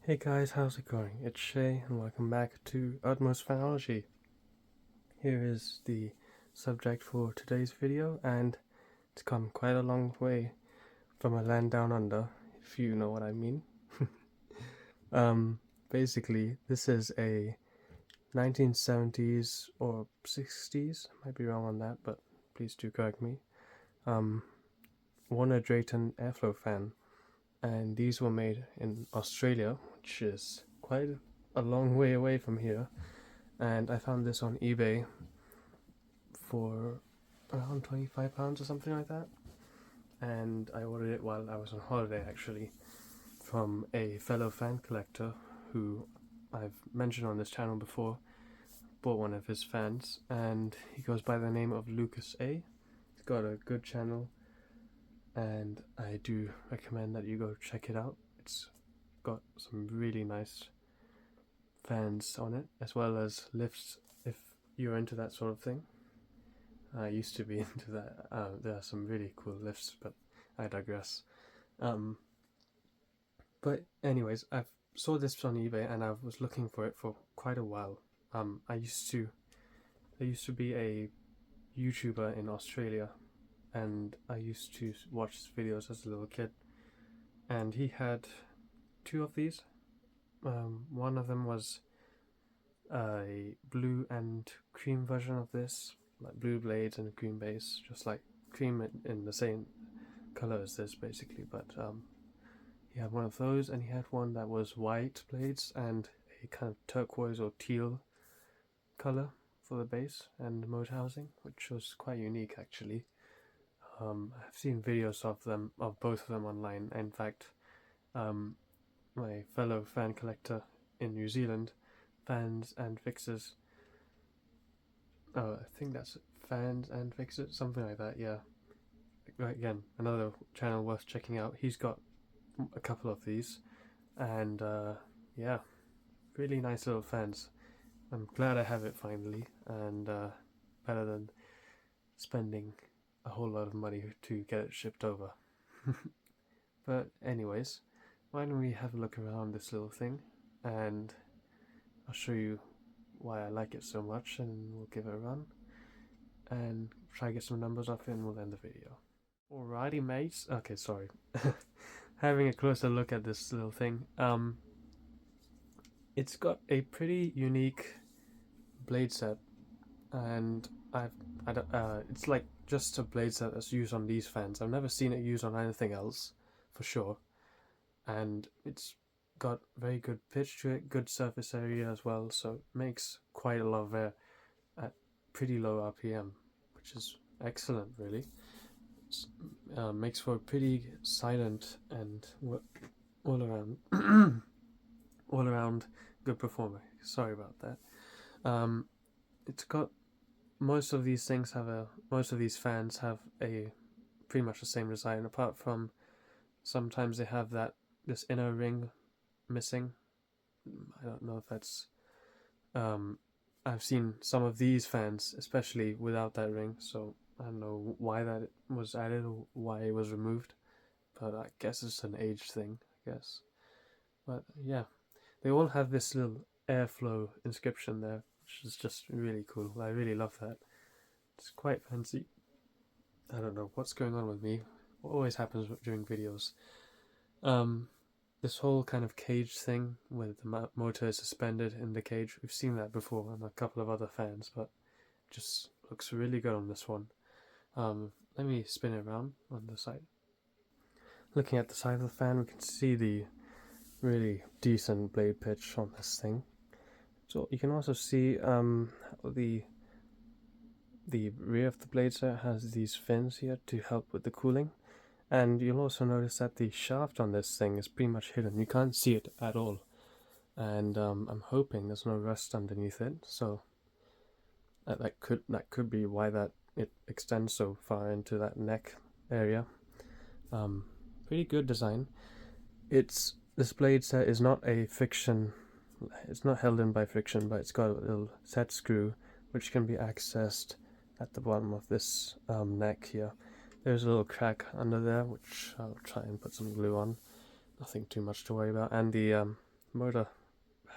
Hey guys, how's it going? It's Shay and welcome back to Utmost Phonology. Here is the subject for today's video, and it's come quite a long way from a land down under, if you know what I mean. Basically, this is a 1970s or 60s, might be wrong on that, but please do correct me, Warner Drayton Airflow fan. And these were made in Australia, which is quite a long way away from here. And I found this on eBay for around £25 or something like that. And I ordered it while I was on holiday, actually, from a fellow fan collector who I've mentioned on this channel before. Bought one of his fans, and he goes by the name of Lucas A. He's got a good channel, and I do recommend that you go check it out. It's got some really nice fans on it, as well as lifts if you're into that sort of thing. I used to be into that. There are some really cool lifts, but I digress. But anyways, I saw this on eBay and I was looking for it for quite a while. I used to be a YouTuber in Australia, and I used to watch his videos as a little kid. And he had two of these. One of them was a blue and cream version of this, like blue blades and cream base, just like cream in the same color as this basically, but he had one of those, and he had one that was white blades and a kind of turquoise or teal color for the base and motor housing, which was quite unique actually. I've seen videos of both of them online. In fact, my fellow fan collector in New Zealand, Fans and Fixers, I think that's Fans and Fixers, something like that, yeah. Again, another channel worth checking out. He's got a couple of these, and yeah, really nice little fans. I'm glad I have it finally, and better than spending a whole lot of money to get it shipped over. But anyways, why don't we have a look around this little thing, and I'll show you why I like it so much, and we'll give it a run and try to get some numbers off it, and we'll end the video. Alrighty mates, okay, sorry. Having a closer look at this little thing, it's got a pretty unique blade set, and it's like just a blade set that's used on these fans. I've never seen it used on anything else, for sure. And it's got very good pitch to it, good surface area as well, so it makes quite a lot of air at pretty low RPM, which is excellent, really. Makes for a pretty silent and all around all around good performer. Sorry about that. It's got most of these fans have a pretty much the same design, apart from sometimes they have this inner ring missing. I don't know if that's I've seen some of these fans especially without that ring, so I don't know why that was added or why it was removed, but I guess it's an age thing, I guess. But yeah, they all have this little airflow inscription there, which is just really cool. I really love that. It's quite fancy. I don't know what's going on with me. What always happens during videos. This whole kind of cage thing where the motor is suspended in the cage, we've seen that before on a couple of other fans, but it just looks really good on this one. Let me spin it around on the side. Looking at the side of the fan, we can see the really decent blade pitch on this thing. So you can also see the rear of the blade set has these fins here to help with the cooling, and you'll also notice that the shaft on this thing is pretty much hidden. You can't see it at all, and I'm hoping there's no rust underneath it, so that could be why it extends so far into that neck area. Pretty good design. This blade set is not a friction. It's not held in by friction, but it's got a little set screw which can be accessed at the bottom of this neck here. There's a little crack under there, which I'll try and put some glue on. Nothing too much to worry about. And the motor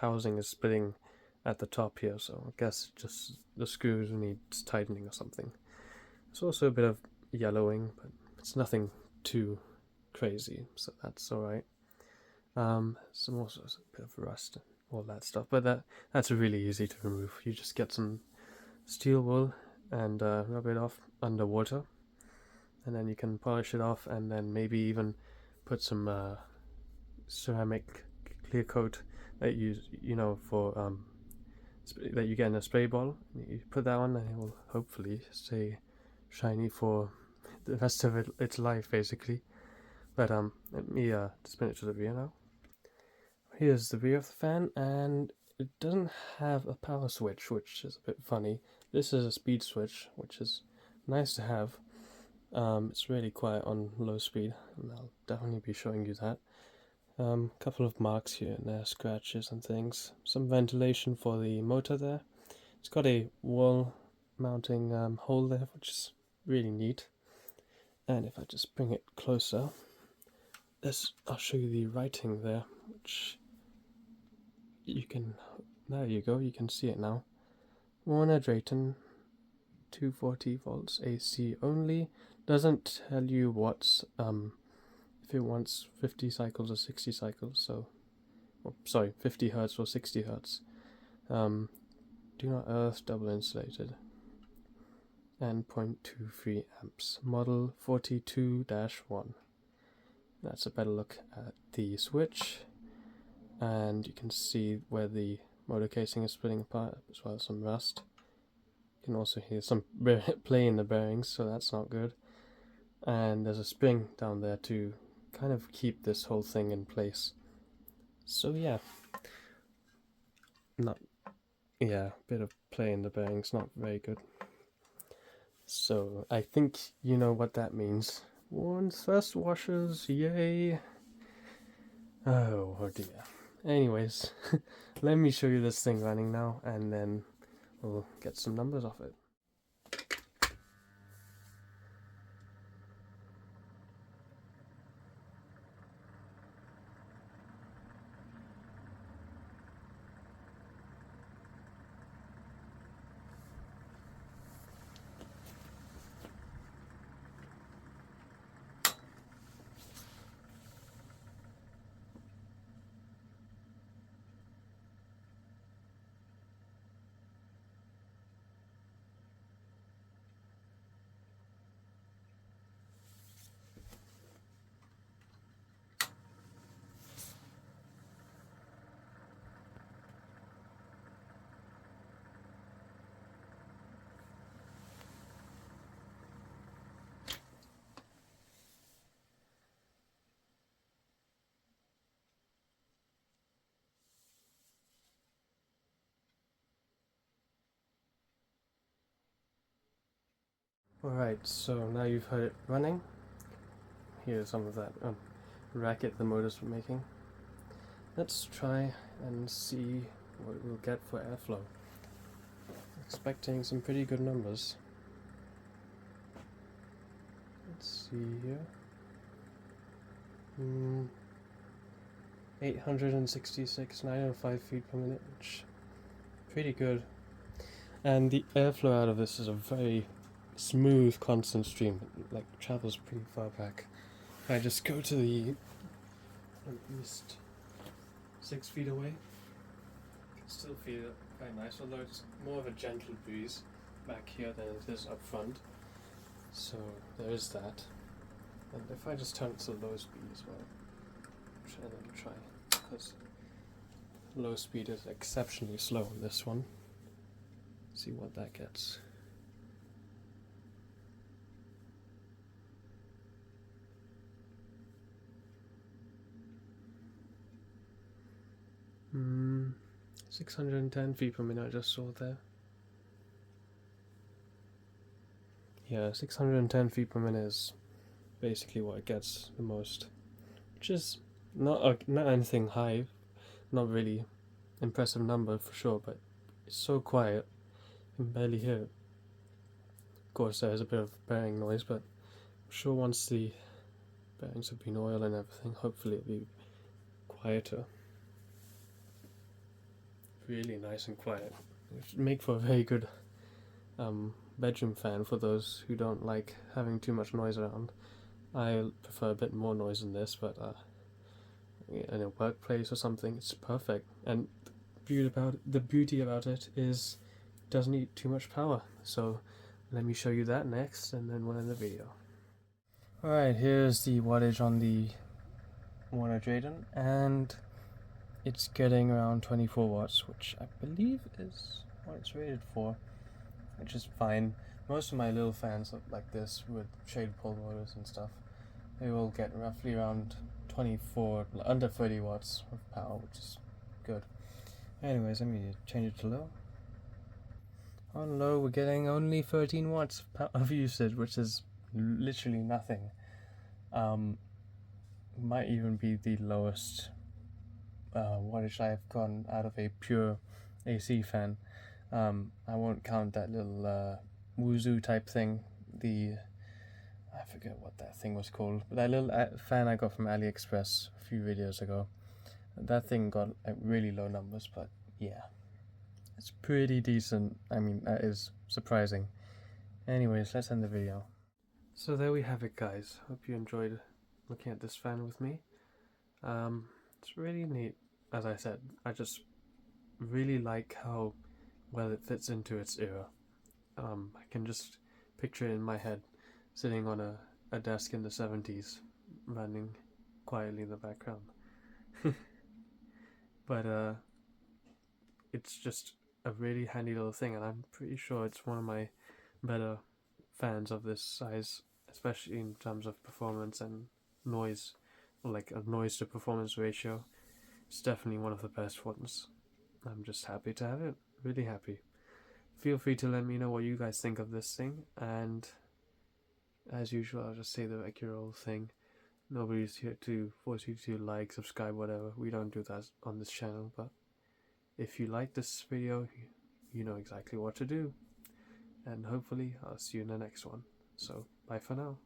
housing is splitting at the top here, so I guess just the screws needs tightening or something. There's also a bit of yellowing, but it's nothing too crazy, so that's alright. Some also a bit of rust and all that stuff, but that's really easy to remove. You just get some steel wool and rub it off underwater, and then you can polish it off, and then maybe even put some ceramic clear coat that you know for that you get in a spray bottle. You put that on, and it will hopefully stay shiny for the rest of its life, basically. But let me spin it to the rear now. Here's the rear of the fan, and it doesn't have a power switch, which is a bit funny. This is a speed switch, which is nice to have. It's really quiet on low speed, and I'll definitely be showing you that. Couple of marks here and there, scratches and things. Some ventilation for the motor there. It's got a wall mounting hole there, which is really neat. And if I just bring it closer, I'll show you the writing there, which you can, there you go, you can see it now. Warner Drayton, 240 volts AC only. Doesn't tell you what's if it wants 50 cycles or 60 cycles, so sorry, 50 hertz or 60 hertz. Do not earth, double insulated, and 0.23 amps. Model 42-1. That's a better look at the switch, and you can see where the motor casing is splitting apart, as well as some rust. You can also hear some play in the bearings, so that's not good. And there's a spring down there to kind of keep this whole thing in place. So yeah, bit of play in the bearings, not very good. So I think you know what that means. Worn thrust washers, yay! Oh dear. Anyways, let me show you this thing running now, and then we'll get some numbers off it. Alright, so now you've heard it running. Here's some of that racket the motors were making. Let's try and see what we'll get for airflow. Expecting some pretty good numbers. Let's see here. 866, 905 feet per minute, which is pretty good. And the airflow out of this is a very smooth, constant stream. It, like, travels pretty far back. If I just go to the at least 6 feet away, you can still feel it very nice, although it's more of a gentle breeze back here than it is up front. So there is that. And if I just turn it to low speed as well, let me try, because low speed is exceptionally slow on this one. See what that gets. Hmm, 610 feet per minute I just saw there. Yeah, 610 feet per minute is basically what it gets the most, which is not anything high, not really impressive number for sure, but it's so quiet, you can barely hear it. Of course there is a bit of bearing noise, but I'm sure once the bearings have been oiled and everything, hopefully it'll be quieter. really nice and quiet. It would make for a very good bedroom fan for those who don't like having too much noise around. I prefer a bit more noise than this, but in a workplace or something, it's perfect. And the beauty about it is it doesn't need too much power. So let me show you that next, and then we'll end the video. Alright, here's the wattage on the Warner Drayton, and it's getting around 24 watts, which I believe is what it's rated for, which is fine. Most of my little fans like this with shade pole motors and stuff, they will get roughly around 24, under 30 watts of power, which is good. Anyways, let me change it to low. On low, we're getting only 13 watts of usage, which is literally nothing. Might even be the lowest wattage I've gotten out of a pure AC fan. I won't count that little Wuzu type thing, I forget what that thing was called, but that little fan I got from AliExpress a few videos ago. That thing got really low numbers, but yeah, it's pretty decent. I mean, that is surprising. Anyways, let's end the video. So there we have it, guys. Hope you enjoyed looking at this fan with me. It's really neat. As I said, I just really like how well it fits into its era. I can just picture it in my head, sitting on a desk in the 70s, running quietly in the background. But it's just a really handy little thing, and I'm pretty sure it's one of my better fans of this size, especially in terms of performance and noise, like a noise to performance ratio. It's definitely one of the best ones. I'm just happy to have it, really happy. Feel free to let me know what you guys think of this thing, and as usual, I'll just say the regular old thing. Nobody's here to force you to like, subscribe, whatever. We don't do that on this channel, but if you like this video, you know exactly what to do. And hopefully I'll see you in the next one. So, bye for now.